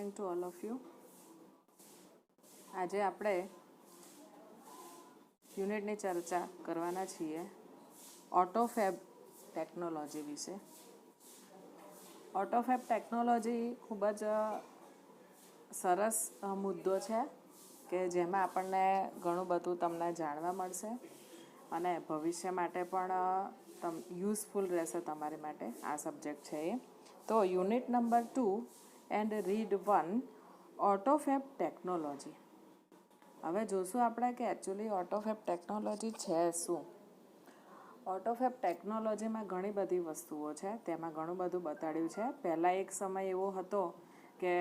Morning to all of you. આજે આપણે યુનિટની ચર્ચા કરવાના છીએ ઓટોફેબ ટેકનોલોજી વિશે. ઓટોફેબ ટેકનોલોજી ખૂબ જ સરસ મુદ્દો છે કે જેમાં આપણને ઘણું બધું તમને જાણવા મળશે અને ભવિષ્ય માટે પણ યુઝફુલ રહેશે તમારી માટે આ સબ્જેક્ટ છે એ. તો unit number 2 and read 1 autofab technology. હવે જોશું આપણે કે એકચ્યુઅલી ઓટોફેબ ટેકનોલોજી છે શું. ઓટોફેબ ટેકનોલોજીમાં ઘણી બધી વસ્તુઓ છે, તેમાં ઘણું બધું બતાડ્યું છે. પહેલાં એક સમય એવો હતો કે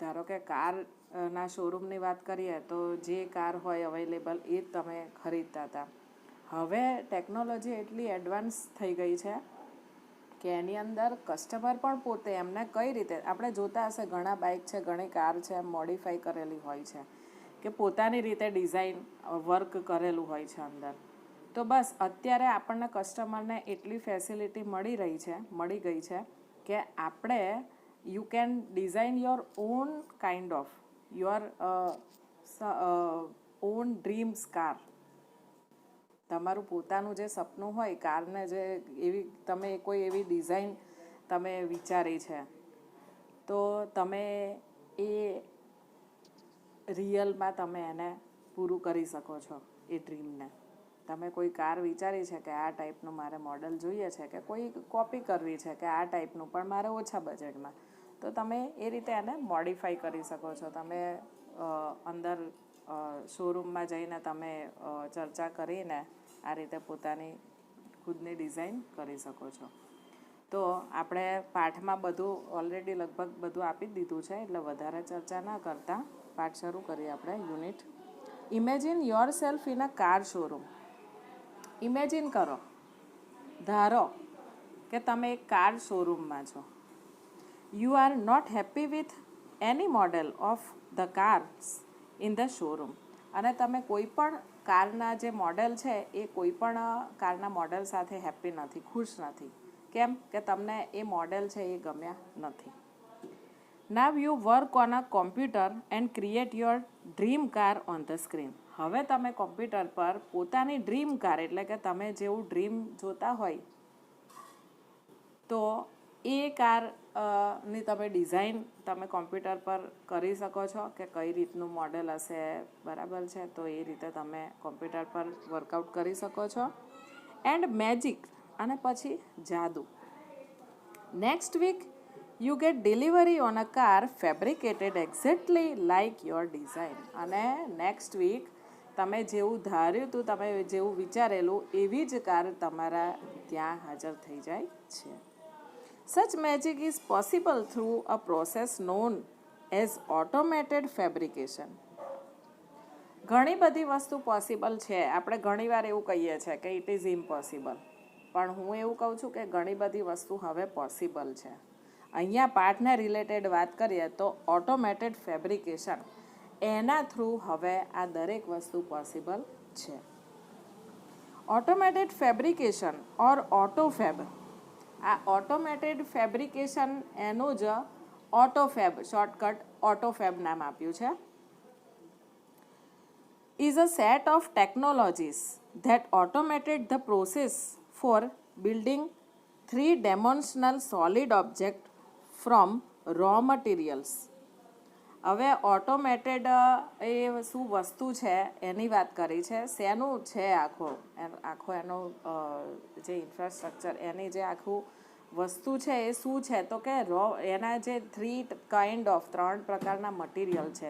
ધારો કે કારના શોરૂમની વાત કરીએ તો જે કાર હોય અવેલેબલ એ જ તમે ખરીદતા હતા. હવે ટેકનોલોજી એટલી એડવાન્સ થઈ ગઈ છે કે એની અંદર કસ્ટમર પણ પોતે એમને કઈ રીતે, આપણે જોતા હશે ઘણા બાઇક છે, ઘણી કાર છે, મોડિફાઈ કરેલી હોય છે કે પોતાની રીતે ડિઝાઇન વર્ક કરેલું હોય છે અંદર. તો બસ અત્યારે આપણને કસ્ટમરને એટલી ફેસિલિટી મળી ગઈ છે કે આપણે you can design your own kind of your own dreams car. તમારું પોતાનું જે સપનું હોય કારને, જે એવી તમે કોઈ એવી ડિઝાઇન તમે વિચારી છે તો તમે એ રિયલમાં તમે એને પૂરું કરી શકો છો એ ડ્રીમને. તમે કોઈ કાર વિચારી છે કે આ ટાઈપનું મારે મોડલ જોઈએ છે કે કોઈ કોપી કરવી છે કે આ ટાઈપનું પણ મારે ઓછા બજેટમાં, તો તમે એ રીતે એને મોડિફાઈ કરી શકો છો. તમે અંદર શોરૂમમાં જઈને તમે ચર્ચા કરીને આ રીતે પોતાની ખુદની ડિઝાઇન કરી શકો છો. તો આપણે પાઠમાં બધું ઓલરેડી લગભગ બધું આપી જ દીધું છે, એટલે વધારે ચર્ચા ના કરતાં પાઠ શરૂ કરીએ આપણે. Unit imagine yourself in a car showroom. Imagine કરો, ધારો કે તમે એક કાર શોરૂમમાં છો. You are not happy with any model of the cars in the showroom. અને તમે કોઈ પણ કારના જે મોડેલ છે એ કોઈ પણ કારના મોડેલ સાથે હેપી નથી, ખુશ નથી. કેમ કે તમને એ મોડેલ છે એ ગમ્યા નથી. Now you work on a computer and create your dream car on the screen. હવે તમે કોમ્પ્યુટર પર પોતાની ડ્રીમ કાર, એટલે કે તમે જેવું ડ્રીમ જોતા હોય તો એ કારની તમે ડિઝાઇન તમે કોમ્પ્યુટર પર કરી શકો છો કે કઈ રીતનું મોડેલ હશે, બરાબર છે. તો એ રીતે તમે કોમ્પ્યુટર પર વર્કઆઉટ કરી શકો છો. એન્ડ મેજિક, અને પછી જાદુ. Next week you get delivery on a car fabricated exactly like your design. અને નેક્સ્ટ વીક તમે જેવું ધાર્યું હતું, તમે જેવું વિચારેલું એવી જ કાર તમારા ત્યાં હાજર થઈ જાય છે. Such magic is possible through a process known as automated fabrication. ઘણી બધી વસ્તુ પોસિબલ છે. આપણે ઘણીવાર એવું કહીએ છીએ કે ઇટ ઇઝ ઇમ્પોસિબલ, પણ હું એવું કહું છું કે ઘણી બધી વસ્તુ હવે પોસિબલ છે. અહીંયા પાર્ટને રિલેટેડ વાત કરીએ તો ઓટોમેટેડ ફેબ્રિકેશન, એના થ્રુ હવે આ દરેક વસ્તુ પોસિબલ છે. ઓટોમેટેડ ફેબ્રિકેશન ઓર ઓટોફેબ. આ ઓટોમેટેડ ફેબ્રિકેશન એનું જ ઓટોફેબ, શોર્ટકટ ઓટોફેબ નામ આપ્યું છે. is a set of technologies that automated the process for building three-dimensional solid object from raw materials. હવે ઓટોમેટેડ એ શું વસ્તુ છે એની વાત કરી છે. શેનું છે આખો એનો જે ઇન્ફ્રાસ્ટ્રક્ચર, એની જે આખું વસ્તુ છે એ શું છે, તો કે એના જે 3 પ્રકારના મટીરિયલ છે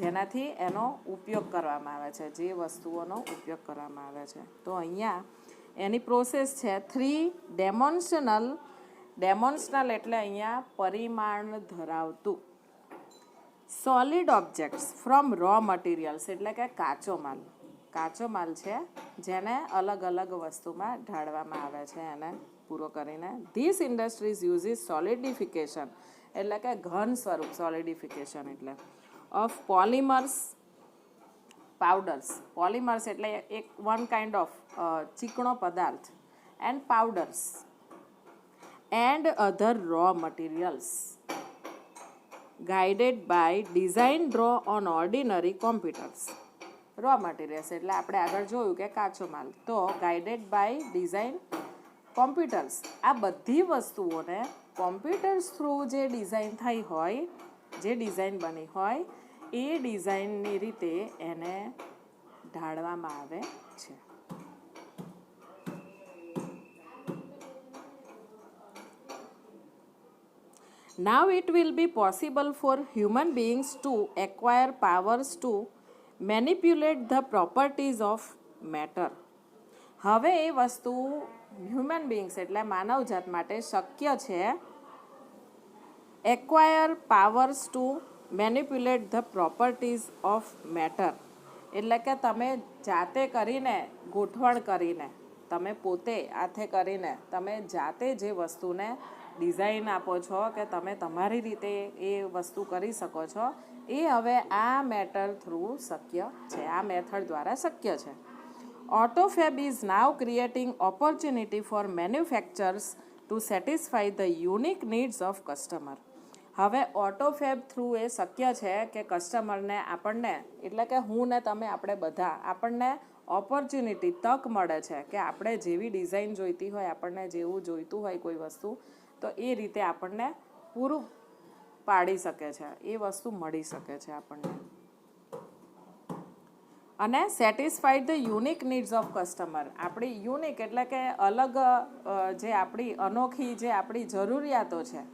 જેનાથી એનો ઉપયોગ કરવામાં આવે છે, જે વસ્તુઓનો ઉપયોગ કરવામાં આવે છે. તો અહીંયા એની પ્રોસેસ છે 3 ડેમોન્સ્ટ્રલ એટલે અહીંયા પરિમાણ ધરાવતું. Solid objects from raw materials એટલે કે કાચો માલ છે જેને અલગ અલગ વસ્તુમાં ઢાળવામાં આવે છે એને પૂરો કરીને. ધીસ ઇન્ડસ્ટ્રીઝ યુઝિસ સોલિડિફિકેશન એટલે કે ઘન સ્વરૂપ, સોલિડિફિકેશન એટલે ઓફ પોલિમર્સ પાવડર્સ. પોલિમર્સ એટલે એક વન કાઇન્ડ ઓફ ચીકણો પદાર્થ, and powders and other raw materials. Guided by design draw on ordinary computers. Raw materials એટલે આપણે આગળ જોયું કે કાચો માલ, તો ગાઇડેડ બાય ડિઝાઇન કોમ્પ્યુટર્સ. આ બધી વસ્તુઓને કોમ્પ્યુટર્સ થ્રુ જે ડિઝાઇન થઈ હોય, જે ડિઝાઇન બની હોય, એ ડિઝાઇનની રીતે એને ઢાળવામાં આવે છે. Now it will be possible for human beings to acquire powers to manipulate the properties of matter. હવે એ વસ્તુ હ્યુમન બીંગ્સ એટલે માનવજાત માટે શક્ય છે acquire powers to manipulate the properties of matter. એટલે કે તમે જાતે કરીને, ગોઠવણ કરીને, તમે પોતે હાથે કરીને તમે જાતે જે વસ્તુને ડિઝાઇન આપો છો કે તમે તમારી રીતે એ વસ્તુ કરી શકો છો, એ હવે આ મેટર થ્રુ શક્ય છે, આ મેથડ દ્વારા શક્ય છે. Autofab is now creating opportunity for manufacturers to satisfy the unique needs of customer. હવે ઓટોફેબ થ્રુ એ શક્ય છે કે કસ્ટમરને, આપણને એટલે કે હું ને તમે, આપણે બધા, આપણને ઓપોર્ચ્યુનિટી, તક મળે છે કે આપણે જેવી ડિઝાઇન જોઈતી હોય, આપણને જેવું જોઈતું હોય કોઈ વસ્તુ, તો એ રીતે આપણને પૂરું પાડી શકે છે, એ વસ્તુ મળી શકે છે આપણને. અને satisfied the unique needs of customer. આપણી યુનિક એટલે કે અલગ, જે આપણી અનોખી, જે આપણી જરૂરિયાતો છે,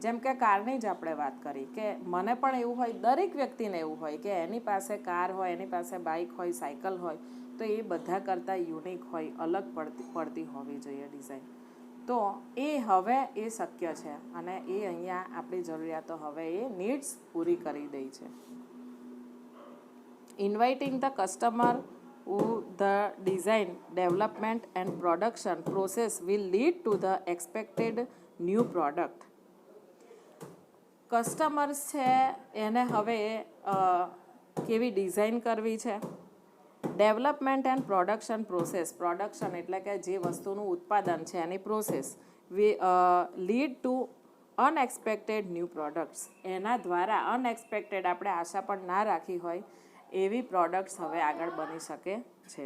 જેમ કે કારની જ આપણે વાત કરી કે મને પણ એવું હોય, દરેક વ્યક્તિને એવું હોય કે એની પાસે કાર હોય, એની પાસે બાઇક હોય, સાયકલ હોય, તો એ બધા કરતાં યુનિક હોય, અલગ પડતી હોવી જોઈએ ડિઝાઇન. તો એ હવે એ શક્ય છે અને એ અહીંયા આપણી જરૂરિયાતો હવે એ નીડ્સ પૂરી કરી દે છે. Inviting the customer who the design, development and production process will lead to the expected new product. Customers છે એને હવે કેવી ડિઝાઇન કરવી છે, development and production process, production એટલે કે જે વસ્તુનું ઉત્પાદન છે એની પ્રોસેસ, lead to unexpected new products. એના દ્વારા અનએક્સપેક્ટેડ, આપણે આશા પણ ના રાખી હોય એવી પ્રોડક્ટ્સ હવે આગળ બની શકે છે.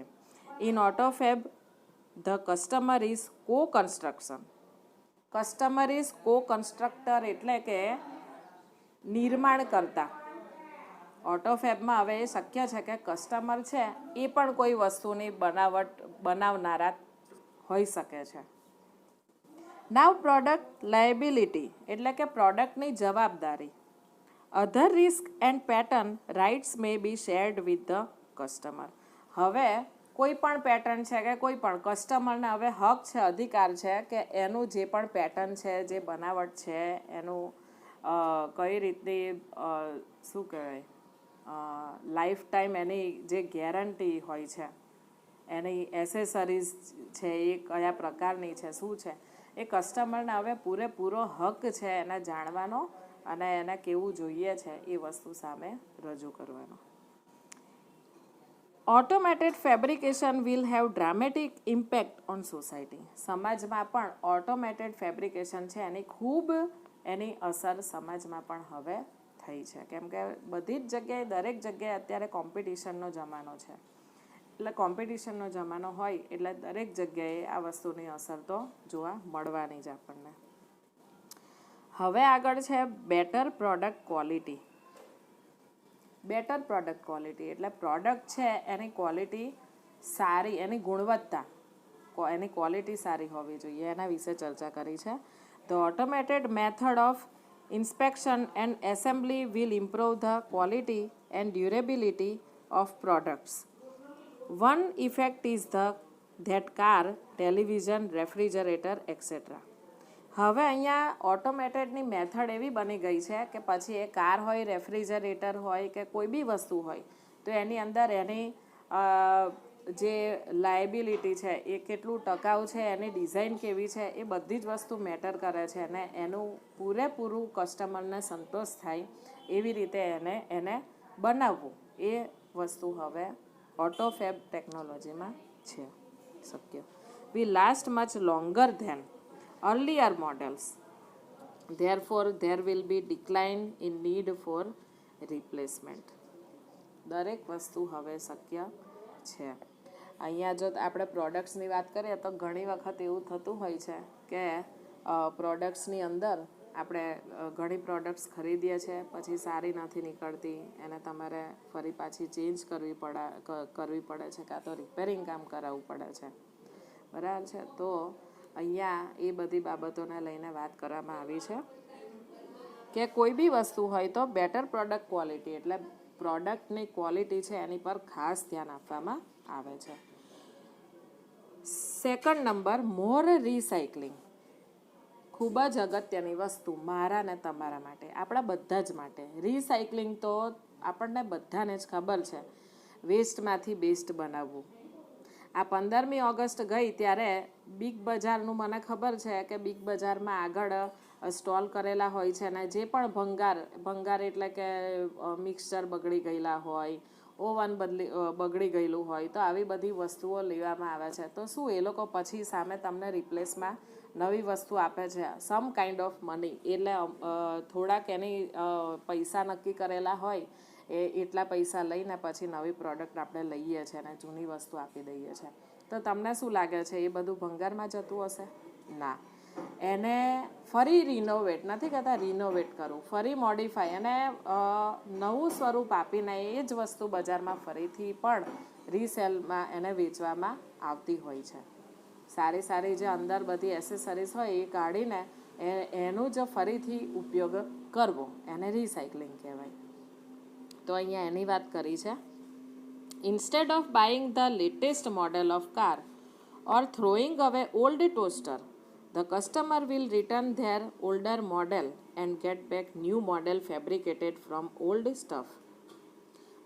ઇન ઓટોફેબ ધ કસ્ટમર ઇઝ કો કન્સ્ટ્રક્શન. કસ્ટમર ઇઝ કો કન્સ્ટ્રક્ટર એટલે કે નિર્માણ કરતા. ઓટોફેબમાં હવે એ શક્ય છે કે કસ્ટમર છે એ પણ કોઈ વસ્તુની બનાવનારા હોઈ શકે છે. નાવ પ્રોડક્ટ લાયબિલિટી એટલે કે પ્રોડક્ટની જવાબદારી. Other risk and patent rights may be shared with the customer. હવે કોઈ પણ પેટર્ન છે કે કોઈ પણ, કસ્ટમરને હવે હક છે, અધિકાર છે કે એનું જે પણ પેટર્ન છે, જે બનાવટ છે, એનું કઈ રીતની શું કહેવાય, લાઈફ ટાઈમ એની જે ગેરંટી હોય છે, એની એસેસરીઝ છે એ કયા પ્રકારની છે, શું છે, એ કસ્ટમરને હવે પૂરેપૂરો હક છે એને જાણવાનો અને એને કેવું જોઈએ છે એ વસ્તુ સામે રજૂ કરવાનો. Automated fabrication will have dramatic impact on society. સમાજમાં પણ ઓટોમેટેડ ફેબ્રિકેશન છે એની ખૂબ એની અસર સમાજમાં પણ હવે થઈ છે, કેમ કે બધી જ જગ્યાએ, દરેક જગ્યાએ અત્યારે કોમ્પિટિશનનો જમાનો છે. એટલે કોમ્પિટિશનનો જમાનો હોય એટલે દરેક જગ્યાએ આ વસ્તુની અસર તો જોવા મળવાની જ આપણને. હવે આગળ છે better product quality. Better product quality એટલે પ્રોડક્ટ છે એની ક્વોલિટી સારી, એની ગુણવત્તા, એની ક્વોલિટી સારી હોવી જોઈએ, એના વિશે ચર્ચા કરી છે. The automated method of inspection and assembly will improve the quality and durability of products. One effect is that car, television, refrigerator, etc. હવે અહીંયા ઓટોમેટેડની મેથડ એવી બની ગઈ છે કે પછી એ કાર હોય, રેફ્રિજરેટર હોય કે કોઈ બી વસ્તુ હોય, તો એની અંદર એની જે લાયબિલિટી છે એ કેટલું ટકાઉ છે, એની ડિઝાઇન કેવી છે, એ બધી જ વસ્તુ મેટર કરે છે અને એનું પૂરેપૂરું કસ્ટમરને સંતોષ થાય એવી રીતે એને બનાવવું, એ વસ્તુ હવે ઓટોફેબ ટેકનોલોજીમાં છે શક્ય. We last much longer than earlier models. Therefore there will be decline in need for replacement. દરેક વસ્તુ હવે શક્ય છે. અહીંયા જો આપણે પ્રોડક્ટ્સની વાત કરીએ તો ઘણી વખત એવું થતું હોય છે કે પ્રોડક્ટ્સની અંદર આપણે ઘણી પ્રોડક્ટ્સ ખરીદીએ છીએ, પછી સારી નથી નીકળતી, એને તમારે ફરી પાછી ચેન્જ કરવી પડે છે, કાં તો રિપેરિંગ કામ કરાવવું પડે છે, બરાબર છે. તો અહીંયા એ બધી બાબતોને લઈને વાત કરવામાં આવી છે કે કોઈ બી વસ્તુ હોય તો બેટર પ્રોડક્ટ ક્વોલિટી, એટલે પ્રોડક્ટની ક્વોલિટી છે એની પર ખાસ ધ્યાન આપવામાં આવે છે. સેકન્ડ નંબર, મોર રિસાયકલિંગ. ખૂબ જ અગત્યની વસ્તુ મારા ને તમારા માટે, આપણા બધા જ માટે. રિસાયકલિંગ તો આપણને બધાને જ ખબર છે, વેસ્ટમાંથી બેસ્ટ બનાવવું. આ 15મી ઓગસ્ટ ગઈ ત્યારે બિગ બજારનું મને ખબર છે કે બિગ બજારમાં આગળ સ્ટોલ કરેલા હોય છે, અને જે પણ ભંગાર એટલે કે મિક્સચર બગડી ગયેલા હોય, ઓવન બગડી ગયેલું હોય, તો આવી બધી વસ્તુઓ લેવામાં આવે છે. તો શું એ લોકો પછી સામે તમને રિપ્લેસમાં નવી વસ્તુ આપે છે, સમ કાઇન્ડ ઓફ મની, એટલે થોડાક એની પૈસા નક્કી કરેલા હોય, એટલા પૈસા લઈને પછી નવી પ્રોડક્ટ આપણે લઈએ છીએ અને જૂની વસ્તુ આપી દઈએ છીએ. તો તમને શું લાગે છે એ બધું ભંગારમાં જતું હશે? ના, એને ફરી રિનોવેટ, નથી કહેતા રિનોવેટ કરવું, ફરી મોડિફાઈ અને નવું સ્વરૂપ આપીને એ જ વસ્તુ બજારમાં ફરીથી પણ રીસેલમાં એને વેચવામાં આવતી હોય છે. સારી જે અંદર બધી એસેસરીઝ હોય એ કાઢીને એનું જ ફરીથી ઉપયોગ કરવો, એને રિસાયકલિંગ કહેવાય. તો અહીંયા એની વાત કરી છે. Instead of buying the latest model of car or throwing away old toaster, the customer will return their older model and get back new model fabricated from old stuff.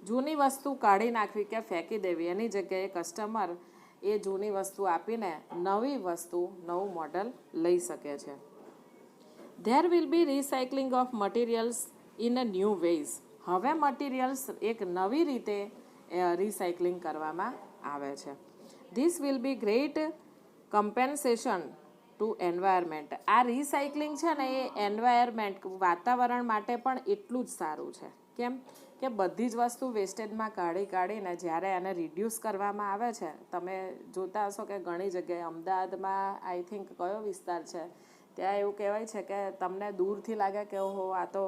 જૂની વસ્તુ કાઢી નાખવી કે ફેંકી દેવી, એની જગ્યાએ કસ્ટમર એ જૂની વસ્તુ આપીને નવું મોડેલ લઈ શકે છે. There will be recycling of materials in a new ways. હવે મટીરિયલ્સ એક નવી રીતે રિસાયકલિંગ કરવામાં આવે છે. This will be great compensation to environment. આ રિસાયકલિંગ છે ને એ એન્વાયરમેન્ટ, વાતાવરણ માટે પણ એટલું જ સારું છે. કેમ કે બધી જ વસ્તુ વેસ્ટેજમાં કાઢીને જ્યારે એને રિડ્યુસ કરવામાં આવે છે, તમે જોતા હશો કે ઘણી જગ્યાએ, અમદાવાદમાં આઈ થિંક કયો વિસ્તાર છે ત્યાં એવું કહેવાય છે કે તમને દૂરથી લાગે કે ઓહો આ તો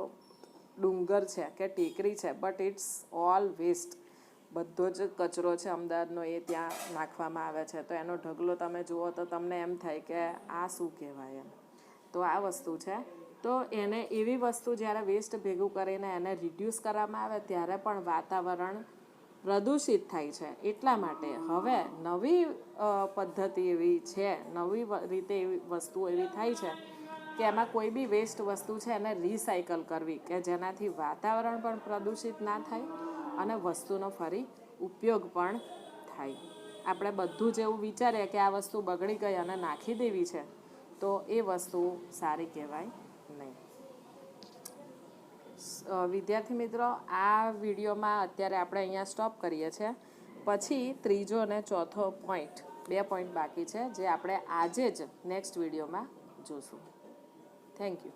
ડુંગર છે કે ટેકરી છે, બટ ઇટ્સ ઓલ વેસ્ટ. બધો જ કચરો છે અમદાવાદનો એ ત્યાં નાખવામાં આવે છે. તો એનો ઢગલો તમે જુઓ તો તમને એમ થાય કે આ શું કહેવાય એમ. તો આ વસ્તુ છે. તો એને એવી વસ્તુ જ્યારે વેસ્ટ ભેગું કરીને એને રિડ્યુસ કરવામાં આવે ત્યારે પણ વાતાવરણ પ્રદૂષિત થાય છે. એટલા માટે હવે નવી પદ્ધતિ એવી છે, નવી રીતે એવી વસ્તુ એવી થાય છે કે એમાં કોઈ બી વેસ્ટ વસ્તુ છે એને રિસાયકલ કરવી, કે જેનાથી વાતાવરણ પણ પ્રદૂષિત ના થાય અને વસ્તુનો ફરી ઉપયોગ પણ થાય. આપણે બધું જ એવું વિચારીએ કે આ વસ્તુ બગડી ગઈ અને નાખી દેવી છે, તો એ વસ્તુ સારી કહેવાય નહીં. વિદ્યાર્થી મિત્રો, આ વિડીયોમાં અત્યારે આપણે અહીંયા સ્ટોપ કરીએ છીએ. પછી ત્રીજો અને ચોથો પોઈન્ટ, 2 પોઈન્ટ બાકી છે જે આપણે આજે જ નેક્સ્ટ વિડીયોમાં જોઈશું. Thank you.